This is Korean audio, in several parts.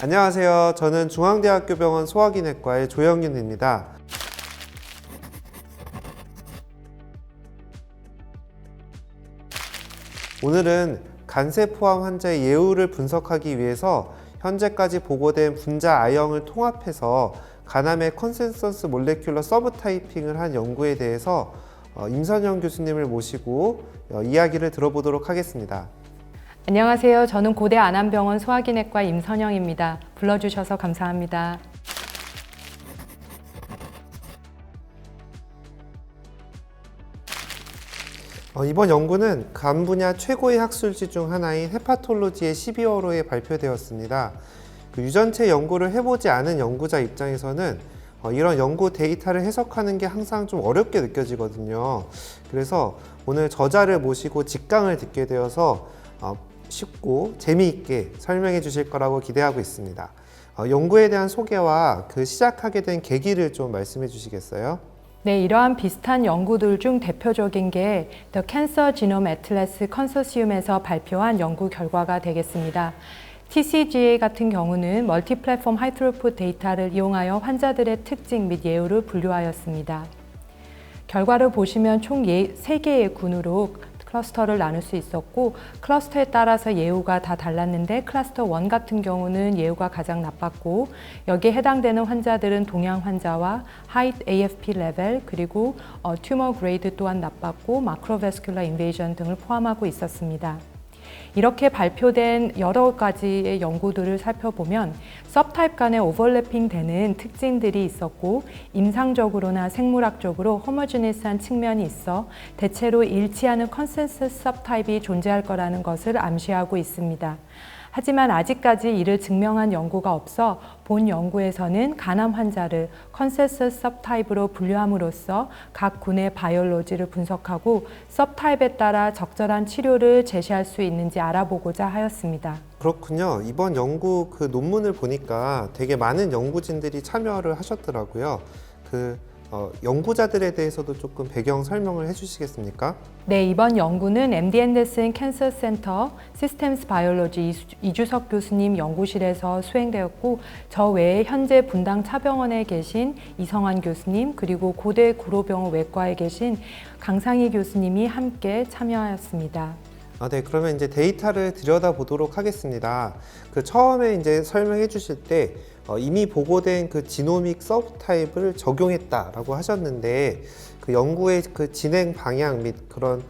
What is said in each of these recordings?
안녕하세요. 저는 중앙대학교 병원 소화기내과의 조영윤입니다. 오늘은 간세 포함 환자의 예후를 분석하기 위해서 현재까지 보고된 분자 I형을 통합해서 간암의 컨센서스 몰레큘러 서브타이핑을 한 연구에 대해서 임선영 교수님을 모시고 이야기를 들어보도록 하겠습니다. 안녕하세요. 저는 고대 안암병원 소화기내과 임선영입니다. 불러주셔서 감사합니다. 이번 연구는 간 분야 최고의 학술지 중 하나인 헤파톨로지의 12월호에 발표되었습니다. 유전체 연구를 해보지 않은 연구자 입장에서는 이런 연구 데이터를 해석하는 게 항상 좀 어렵게 느껴지거든요. 그래서 오늘 저자를 모시고 직강을 듣게 되어서 쉽고 재미있게 설명해 주실 거라고 기대하고 있습니다. 연구에 대한 소개와 그 시작하게 된 계기를 좀 말씀해 주시겠어요? 네, 이러한 비슷한 연구들 중 대표적인 게 The Cancer Genome Atlas 컨소시엄에서 발표한 연구 결과가 되겠습니다. TCGA 같은 경우는 멀티 플랫폼 하이트로풋 데이터를 이용하여 환자들의 특징 및 예후를 분류하였습니다. 결과를 보시면 총 3개의 군으로 클러스터를 나눌 수 있었고, 클러스터에 따라서 예후가 다 달랐는데 클러스터 1 같은 경우는 예후가 가장 나빴고, 여기에 해당되는 환자들은 동양 환자와 하이 AFP 레벨, 그리고 튜머 그레이드 또한 나빴고 마크로베스큘러 인베이전 등을 포함하고 있었습니다. 이렇게 발표된 여러 가지의 연구들을 살펴보면 서브타입 간의 오버래핑 되는 특징들이 있었고, 임상적으로나 생물학적으로 호모지니스한 측면이 있어 대체로 일치하는 컨센서스 서브타입이 존재할 거라는 것을 암시하고 있습니다. 하지만 아직까지 이를 증명한 연구가 없어 본 연구에서는 간암 환자를 컨센서스 서브타입으로 분류함으로써 각 군의 바이올로지를 분석하고 서브타입에 따라 적절한 치료를 제시할 수 있는지 알아보고자 하였습니다. 그렇군요. 이번 연구 그 논문을 보니까 되게 많은 연구진들이 참여를 하셨더라고요. 연구자들에 대해서도 조금 배경 설명을 해주시겠습니까? 네, 이번 연구는 MD 앤더슨 캔서 센터 시스템스 바이올로지 이주석 교수님 연구실에서 수행되었고, 저 외에 현재 분당 차병원에 계신 이성환 교수님, 그리고 고대 구로병원 외과에 계신 강상희 교수님이 함께 참여하였습니다. 네, 그러면 이제 데이터를 들여다보도록 하겠습니다. 처음에 이제 설명해 주실 때 이미 보고된 그 지노믹 서브타입을 적용했다라고 하셨는데, 그 연구의 그 진행 방향 및 그런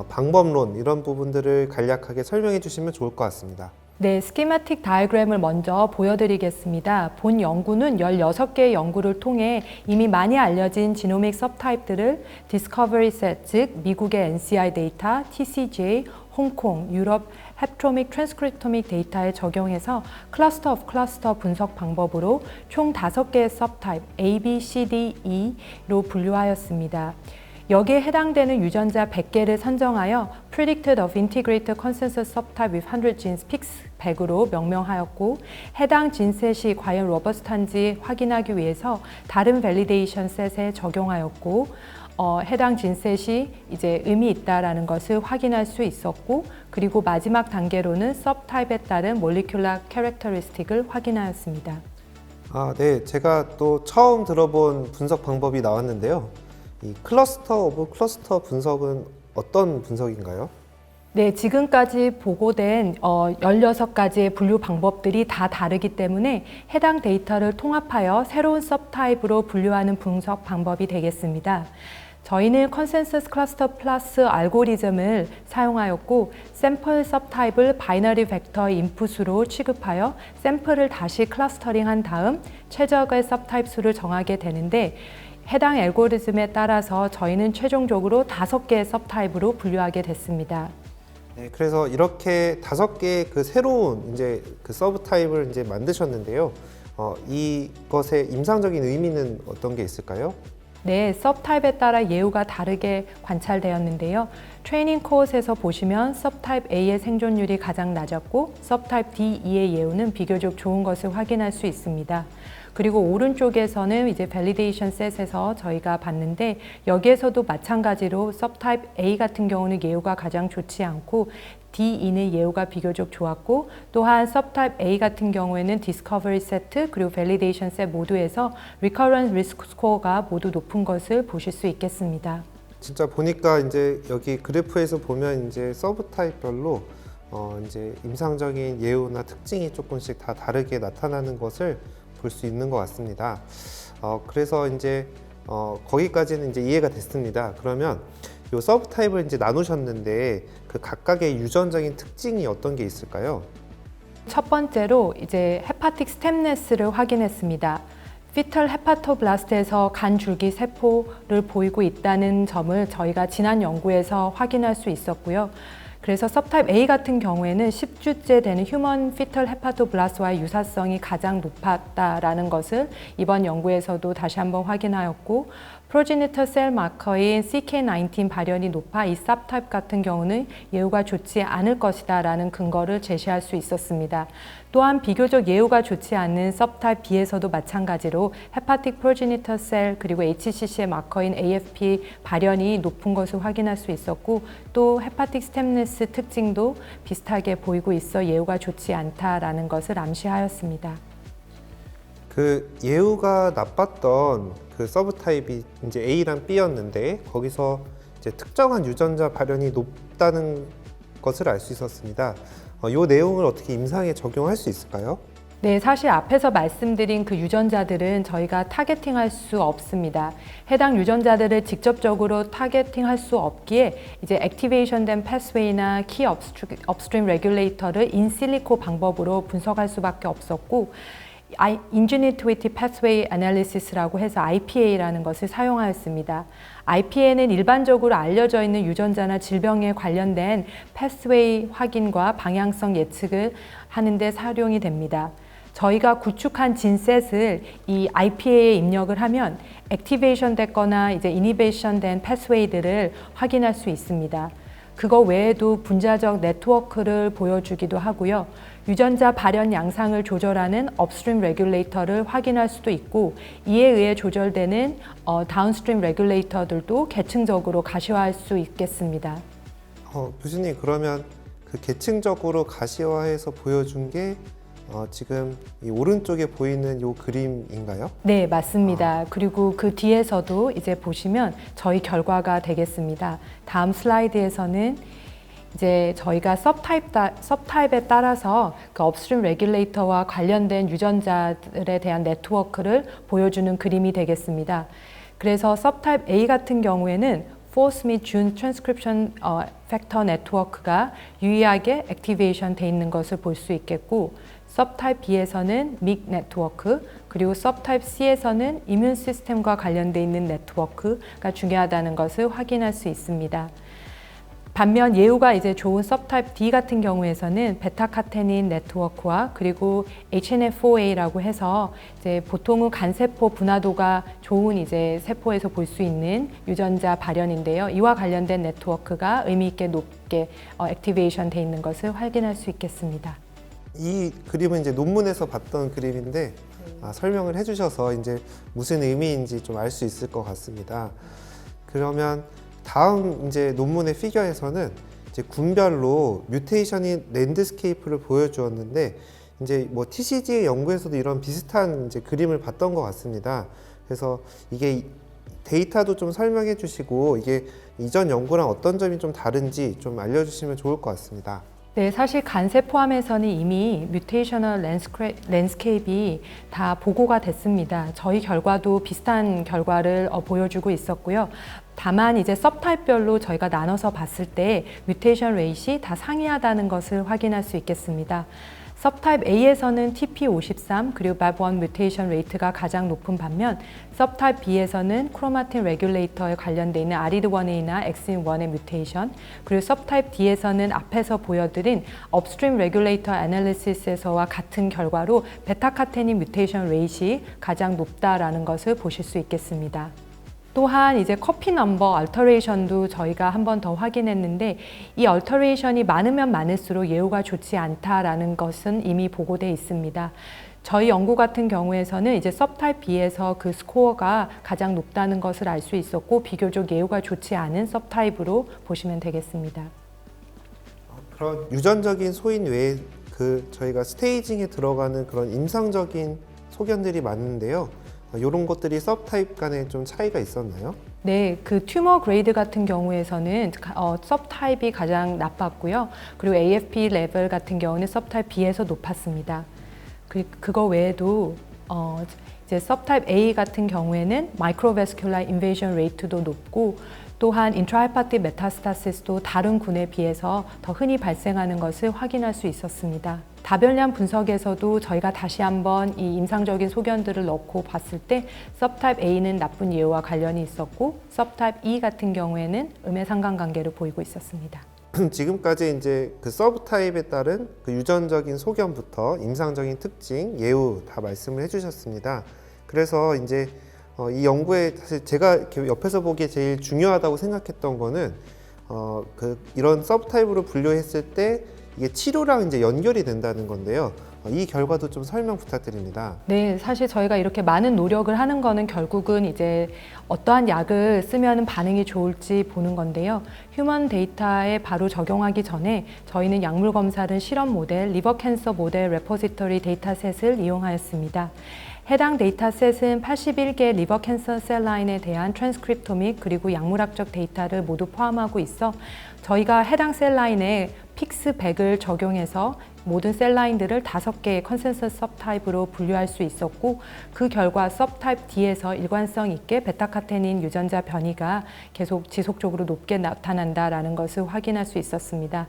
방법론 이런 부분들을 간략하게 설명해 주시면 좋을 것 같습니다. 네, 스키마틱 다이어그램을 먼저 보여드리겠습니다. 본 연구는 16개의 연구를 통해 이미 많이 알려진 지노믹 서브타입들을 디스커버리 셋, 즉 미국의 NCI 데이터, TCGA, 홍콩, 유럽 헵토믹 트랜스크립토믹 데이터에 적용해서 클러스터 오브 클러스터 분석 방법으로 총 5개의 서브타입 A, B, C, D, E로 분류하였습니다. 여기에 해당되는 유전자 100개를 선정하여 Predicted of Integrated Consensus Subtype with 100 Genes PICS 100으로 명명하였고, 해당 진셋이 과연 로버스트한지 확인하기 위해서 다른 밸리데이션 셋에 적용하였고, 해당 진셋이 이제 의미 있다라는 것을 확인할 수 있었고, 그리고 마지막 단계로는 서브타입에 따른 몰리큘러 캐릭터리스틱을 확인하였습니다. 네, 제가 또 처음 들어본 분석 방법이 나왔는데요. 이 클러스터 오브 클러스터 분석은 어떤 분석인가요? 네, 지금까지 보고된 16가지의 분류 방법들이 다 다르기 때문에 해당 데이터를 통합하여 새로운 서브타입으로 분류하는 분석 방법이 되겠습니다. 저희는 컨센서스 클러스터 플러스 알고리즘을 사용하였고, 샘플 서브타입을 바이너리 벡터 인풋으로 취급하여 샘플을 다시 클러스터링한 다음 최적의 서브타입 수를 정하게 되는데, 해당 알고리즘에 따라서 저희는 최종적으로 5개의 서브타입으로 분류하게 됐습니다. 네, 그래서 이렇게 5개의 그 새로운 이제 그 서브타입을 이제 만드셨는데요. 이것의 임상적인 의미는 어떤 게 있을까요? 네, 서브타입에 따라 예후가 다르게 관찰되었는데요. 트레이닝 코어스에서 보시면 서브타입 A의 생존율이 가장 낮았고 서브타입 D, E의 예우는 비교적 좋은 것을 확인할 수 있습니다. 그리고 오른쪽에서는 이제 밸리데이션 셋에서 저희가 봤는데 여기에서도 마찬가지로 서브타입 A 같은 경우는 예우가 가장 좋지 않고 D, E는 예우가 비교적 좋았고 또한 서브타입 A 같은 경우에는 디스커버리 세트 그리고 밸리데이션 셋 모두에서 리커런스 리스크 스코어가 모두 높은 것을 보실 수 있겠습니다. 진짜 보니까 이제 여기 그래프에서 보면 이제 서브 타입별로 이제 임상적인 예우나 특징이 조금씩 다 다르게 나타나는 것을 볼 수 있는 것 같습니다. 그래서 이제 거기까지는 이제 이해가 됐습니다. 그러면 이 서브 타입을 이제 나누셨는데 그 각각의 유전적인 특징이 어떤 게 있을까요? 첫 번째로 이제 헤파틱 스템네스를 확인했습니다. 피털 헤파토블라스트에서 간 줄기 세포를 보이고 있다는 점을 저희가 지난 연구에서 확인할 수 있었고요. 그래서 서브타입 A 같은 경우에는 10주째 되는 휴먼 피털 헤파토블라스트와의 유사성이 가장 높았다라는 것을 이번 연구에서도 다시 한번 확인하였고 프로제니터 셀 마커인 CK19 발현이 높아 이 서브타입 같은 경우는 예후가 좋지 않을 것이다 라는 근거를 제시할 수 있었습니다. 또한 비교적 예후가 좋지 않은 서브타입 B에서도 마찬가지로 헤파틱 프로제니터 셀 그리고 HCC의 마커인 AFP 발현이 높은 것을 확인할 수 있었고 또 헤파틱 스템네스 특징도 비슷하게 보이고 있어 예후가 좋지 않다라는 것을 암시하였습니다. 그 예후가 나빴던 그 서브 타입이 이제 A랑 B였는데 거기서 이제 특정한 유전자 발현이 높다는 것을 알 수 있었습니다. 이 내용을 어떻게 임상에 적용할 수 있을까요? 네, 사실 앞에서 말씀드린 그 유전자들은 저희가 타겟팅할 수 없습니다. 해당 유전자들을 직접적으로 타겟팅할 수 없기에 이제 액티베이션된 패스웨이나 키 업스트림 레귤레이터를 인실리코 방법으로 분석할 수밖에 없었고 Ingenuity Pathway Analysis라고 해서 IPA라는 것을 사용하였습니다. IPA는 일반적으로 알려져 있는 유전자나 질병에 관련된 패스웨이 확인과 방향성 예측을 하는 데 사용이 됩니다. 저희가 구축한 진셋을 이 IPA에 입력을 하면 액티베이션 됐거나 이제 이니베이션 된 패스웨이들을 확인할 수 있습니다. 그거 외에도 분자적 네트워크를 보여주기도 하고요. 유전자 발현 양상을 조절하는 업스트림 레귤레이터를 확인할 수도 있고 이에 의해 조절되는 다운스트림 레귤레이터들도 계층적으로 가시화할 수 있겠습니다. 교수님 그러면 그 계층적으로 가시화해서 보여준 게 지금 이 오른쪽에 보이는 이 그림인가요? 네, 맞습니다. 그리고 그 뒤에서도 이제 보시면 저희 결과가 되겠습니다. 다음 슬라이드에서는 이제 저희가 서브타입에 따라서 그 업스트림 레귤레이터와 관련된 유전자들에 대한 네트워크를 보여주는 그림이 되겠습니다. 그래서 서브타입 A 같은 경우에는 Force 및 Jun 트랜스크립션 팩터 네트워크가 유의하게 액티베이션 돼 있는 것을 볼 수 있겠고 서브타입 B에서는 MYC 네트워크 그리고 서브타입 C에서는 이뮨 시스템과 관련돼 있는 네트워크가 중요하다는 것을 확인할 수 있습니다. 반면 예후가 이제 좋은 서브타입 D 같은 경우에서는 베타카테닌 네트워크와 그리고 HNF4A라고 해서 이제 보통은 간세포 분화도가 좋은 이제 세포에서 볼 수 있는 유전자 발현인데요. 이와 관련된 네트워크가 의미 있게 높게 액티베이션 돼 있는 것을 확인할 수 있겠습니다. 이 그림은 이제 논문에서 봤던 그림인데 설명을 해주셔서 이제 무슨 의미인지 좀 알 수 있을 것 같습니다. 그러면 다음 이제 논문의 피겨에서는 이제 군별로 뮤테이션인 랜드스케이프를 보여주었는데 이제 뭐 TCG 연구에서도 이런 비슷한 이제 그림을 봤던 것 같습니다. 그래서 이게 데이터도 좀 설명해 주시고 이게 이전 연구랑 어떤 점이 좀 다른지 좀 알려주시면 좋을 것 같습니다. 네, 사실 간세 포함해서는 이미 뮤테이셔널 랜드스케이프이 다 보고가 됐습니다. 저희 결과도 비슷한 결과를 보여주고 있었고요. 다만 이제 서브타입별로 저희가 나눠서 봤을 때 뮤테이션 레이시 다 상이하다는 것을 확인할 수 있겠습니다. 서브타입 A에서는 TP53 그리고 BAP1 뮤테이션 레이트가 가장 높은 반면 서브타입 B에서는 크로마틴 레귤레이터에 관련돼 있는 아리드1A나 엑신1의 뮤테이션 그리고 서브타입 D에서는 앞에서 보여드린 업스트림 레귤레이터 애널리시스에서와 같은 결과로 베타카테닌 뮤테이션 레이트이 가장 높다라는 것을 보실 수 있겠습니다. 또한 이제 커피 넘버 얼터레이션도 저희가 한 번 더 확인했는데 이 얼터레이션이 많으면 많을수록 예후가 좋지 않다라는 것은 이미 보고돼 있습니다. 저희 연구 같은 경우에서는 이제 서브타입 B에서 그 스코어가 가장 높다는 것을 알 수 있었고 비교적 예후가 좋지 않은 서브타입으로 보시면 되겠습니다. 그런 유전적인 소인 외에 저희가 스테이징에 들어가는 그런 임상적인 소견들이 많은데요. 이런 것들이 서브타입 간에 좀 차이가 있었나요? 네, 그 튜머 그레이드 같은 경우에서는 서브타입이 가장 나빴고요. 그리고 AFP 레벨 같은 경우는 서브타입 B에서 높았습니다. 그거 외에도 이제 서브타입 A 같은 경우에는 마이크로베스큘라 인베이전 레이트도 높고 또한 인트라헤파틱 메타스타시스도 다른 군에 비해서 더 흔히 발생하는 것을 확인할 수 있었습니다. 다변량 분석에서도 저희가 다시 한번 이 임상적인 소견들을 넣고 봤을 때 서브타입 A는 나쁜 예후와 관련이 있었고 서브타입 E 같은 경우에는 음의 상관관계를 보이고 있었습니다. 지금까지 이제 그 서브타입에 따른 그 유전적인 소견부터 임상적인 특징, 예후 다 말씀을 해주셨습니다. 그래서 이제 이 연구에 사실 제가 이렇게 옆에서 보기에 제일 중요하다고 생각했던 거는 이런 서브타입으로 분류했을 때 이게 치료랑 이제 연결이 된다는 건데요. 이 결과도 좀 설명 부탁드립니다. 네, 사실 저희가 이렇게 많은 노력을 하는 거는 결국은 이제 어떠한 약을 쓰면 반응이 좋을지 보는 건데요. 휴먼 데이터에 바로 적용하기 전에 저희는 약물 검사를 실험 모델, 리버 캔서 모델 레포지터리 데이터셋을 이용하였습니다. 해당 데이터셋은 81개 리버 캔서 셀 라인에 대한 트랜스크립토믹 그리고 약물학적 데이터를 모두 포함하고 있어 저희가 해당 셀 라인에 픽스 100을 적용해서 모든 셀 라인들을 5개의 컨센서스 서브타입으로 분류할 수 있었고 그 결과 서브타입 D에서 일관성 있게 베타카테닌 유전자 변이가 계속 지속적으로 높게 나타난다라는 것을 확인할 수 있었습니다.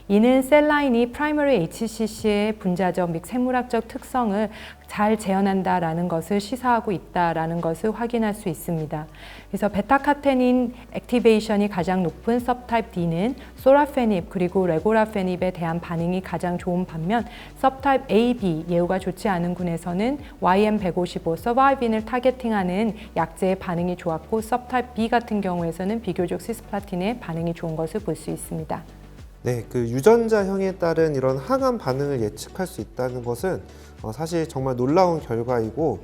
이는 셀 라인이 프라이머리 HCC의 분자적 및 생물학적 특성을 잘 재현한다라는 것을 시사하고 있다라는 것을 확인할 수 있습니다. 그래서 베타카테닌 액티베이션이 가장 높은 서브타입 D는 소라페닙 그리고 레고라페닙에 대한 반응이 가장 좋은 반면 서브타입 A, B 예후가 좋지 않은 군에서는 YM155 서바이빈을 타겟팅하는 약제의 반응이 좋았고 서브타입 B 같은 경우에서는 비교적 시스플라틴의 반응이 좋은 것을 볼 수 있습니다. 네, 그 유전자형에 따른 이런 항암 반응을 예측할 수 있다는 것은 사실 정말 놀라운 결과이고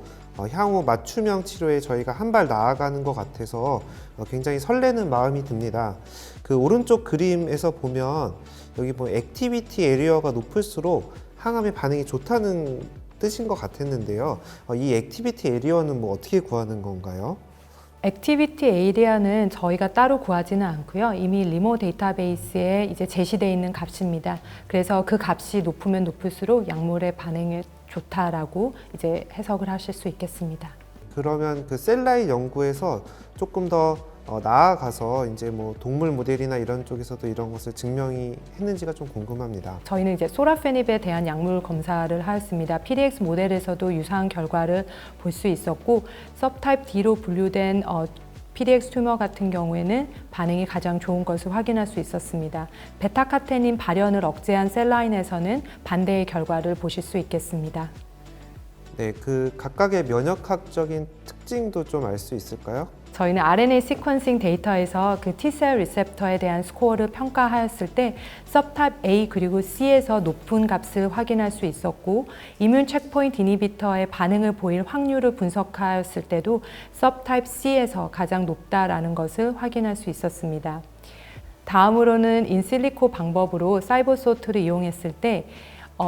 향후 맞춤형 치료에 저희가 한 발 나아가는 것 같아서 굉장히 설레는 마음이 듭니다. 그 오른쪽 그림에서 보면 여기 액티비티 에리어가 높을수록 항암의 반응이 좋다는 뜻인 것 같았는데요. 이 액티비티 에리어는 어떻게 구하는 건가요? 액티비티 에리아는 저희가 따로 구하지는 않고요. 이미 리모 데이터베이스에 이제 제시되어 있는 값입니다. 그래서 그 값이 높으면 높을수록 약물의 반응이 좋다라고 이제 해석을 하실 수 있겠습니다. 그러면 그 셀라인 연구에서 조금 더 나아가서 이제 동물 모델이나 이런 쪽에서도 이런 것을 증명이 했는지가 좀 궁금합니다. 저희는 이제 소라페닙에 대한 약물 검사를 하였습니다. PDX 모델에서도 유사한 결과를 볼 수 있었고 서브타입 D로 분류된 PDX 튜머 같은 경우에는 반응이 가장 좋은 것을 확인할 수 있었습니다. 베타카테닌 발현을 억제한 셀라인에서는 반대의 결과를 보실 수 있겠습니다. 네, 그 각각의 면역학적인 특징도 좀 알 수 있을까요? 저희는 RNA 시퀀싱 데이터에서 그 T셀 리셉터에 대한 스코어를 평가하였을 때 서브타입 A 그리고 C에서 높은 값을 확인할 수 있었고 이뮨 체크포인트 이니비터의 반응을 보일 확률을 분석하였을 때도 서브타입 C에서 가장 높다라는 것을 확인할 수 있었습니다. 다음으로는 인실리코 방법으로 사이버소트를 이용했을 때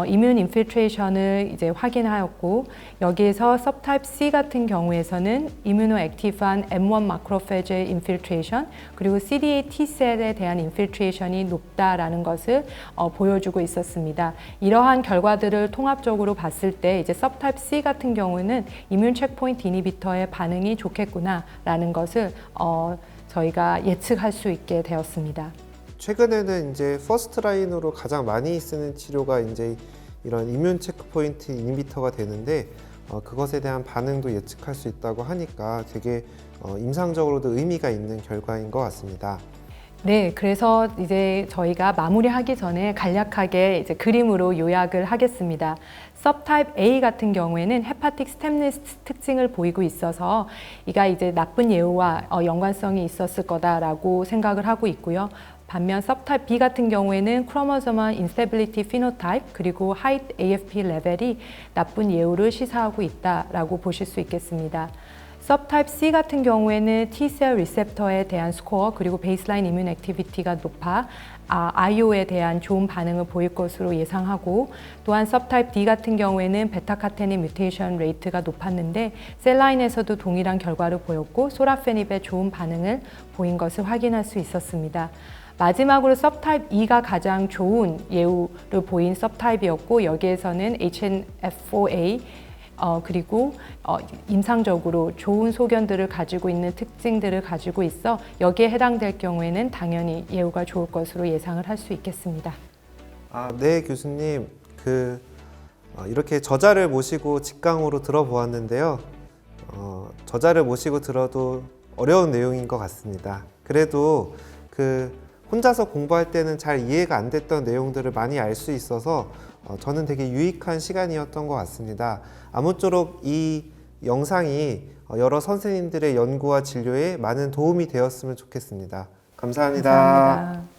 이뮨 인필트레이션을 이제 확인하였고 여기에서 서브타입 C 같은 경우에서는 이뮤노 액티브한 M1 마크로페지 인필트레이션 그리고 CD8 T셀에 대한 인필트레이션이 높다라는 것을 보여주고 있었습니다. 이러한 결과들을 통합적으로 봤을 때 이제 서브타입 C 같은 경우는 이뮨 체크포인트 이니비터의 반응이 좋겠구나라는 것을 저희가 예측할 수 있게 되었습니다. 최근에는 이제 퍼스트 라인으로 가장 많이 쓰는 치료가 이제 이런 이뮨 체크포인트 이니비터가 되는데 그것에 대한 반응도 예측할 수 있다고 하니까 되게 임상적으로도 의미가 있는 결과인 것 같습니다. 네, 그래서 이제 저희가 마무리하기 전에 간략하게 이제 그림으로 요약을 하겠습니다. subtype A 같은 경우에는 헤파틱 스템리스 특징을 보이고 있어서 이가 이제 나쁜 예후와 연관성이 있었을 거다라고 생각을 하고 있고요. 반면 subtype B 같은 경우에는 크로모소멀 인스테빌리티 피노타입 그리고 height AFP 레벨이 나쁜 예후를 시사하고 있다라고 보실 수 있겠습니다. subtype C 같은 경우에는 T셀 리셉터에 대한 스코어 그리고 베이스라인 이뮨 액티비티가 높아 IO에 대한 좋은 반응을 보일 것으로 예상하고 또한 subtype D 같은 경우에는 베타카테닌 뮤테이션 레이트가 높았는데 셀라인에서도 동일한 결과를 보였고 소라페닙에 좋은 반응을 보인 것을 확인할 수 있었습니다. 마지막으로 subtype E가 가장 좋은 예후를 보인 subtype이었고 여기에서는 HNF4A 그리고 임상적으로 좋은 소견들을 가지고 있는 특징들을 가지고 있어 여기에 해당될 경우에는 당연히 예후가 좋을 것으로 예상을 할 수 있겠습니다. 네, 교수님. 이렇게 저자를 모시고 직강으로 들어보았는데요. 저자를 모시고 들어도 어려운 내용인 것 같습니다. 그래도 혼자서 공부할 때는 잘 이해가 안 됐던 내용들을 많이 알 수 있어서 저는 되게 유익한 시간이었던 것 같습니다. 아무쪼록 이 영상이 여러 선생님들의 연구와 진료에 많은 도움이 되었으면 좋겠습니다. 감사합니다. 감사합니다.